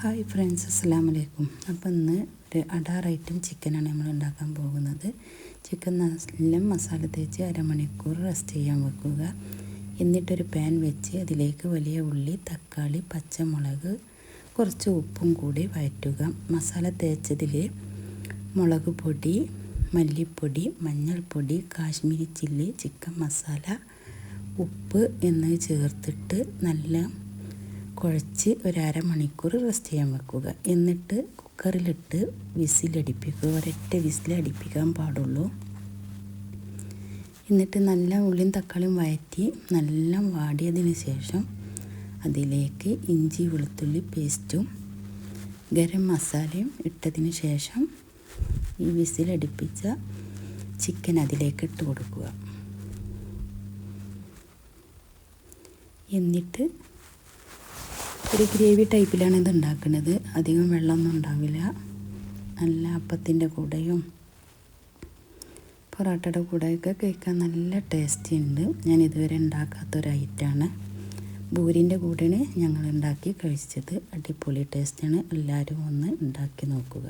Hi friends, അസ്സലാമു അലൈക്കും. അപ്പോൾ ഇന്ന് ഒരു അടാർ ഐറ്റം ചിക്കനാണ് നമ്മൾ ഉണ്ടാക്കാൻ പോകുന്നത്. ചിക്കൻ നല്ല മസാല തേച്ച് അരമണിക്കൂർ റെസ്റ്റ് ചെയ്യാൻ വെക്കുക. എന്നിട്ടൊരു പാൻ വെച്ച് അതിലേക്ക് വലിയ ഉള്ളി, തക്കാളി, പച്ചമുളക്, കുറച്ച് ഉപ്പും കൂടി വഴറ്റുക. മസാല തേച്ചതിൽ മുളക് പൊടി, മല്ലിപ്പൊടി, മഞ്ഞൾപ്പൊടി, കാശ്മീരി ചില്ലി, ചിക്കൻ മസാല, ഉപ്പ് എന്നിവ ചേർത്തിട്ട് നല്ല കുഴച്ച് ഒരു അരമണിക്കൂർ റെസ്റ്റ് ചെയ്യാൻ വെക്കുക. എന്നിട്ട് കുക്കറിലിട്ട് വിസിലടിപ്പിക്കുക. ഒരൊറ്റ വിസിലടിപ്പിക്കാൻ പാടുള്ളൂ. എന്നിട്ട് നല്ല ഉള്ളിയും തക്കാളിയും വഴറ്റി നല്ല വാടിയതിന് ശേഷം അതിലേക്ക് ഇഞ്ചി വെളുത്തുള്ളി പേസ്റ്റും ഗരം മസാലയും ഇട്ടതിന് ശേഷം ഈ വിസിലടിപ്പിച്ച ചിക്കൻ അതിലേക്ക് ഇട്ട് കൊടുക്കുക. എന്നിട്ട് ഒരു ഗ്രേവി ടൈപ്പിലാണ് ഇത് ഉണ്ടാക്കുന്നത്. അധികം വെള്ളമൊന്നും ഉണ്ടാവില്ല. നല്ല അപ്പത്തിൻ്റെ കൂടെയും പൊറോട്ടയുടെ കൂടെയൊക്കെ കഴിക്കാൻ നല്ല ടേസ്റ്റി ഉണ്ട്. ഞാൻ ഇതുവരെ ഉണ്ടാക്കാത്തൊരു ഐറ്റമാണ്. ബൂരിൻ്റെ കൂടെയാണ് ഞങ്ങൾ ഉണ്ടാക്കി കഴിച്ചത്. അടിപൊളി ടേസ്റ്റാണ്. എല്ലാവരും ഒന്ന് ഉണ്ടാക്കി നോക്കുക.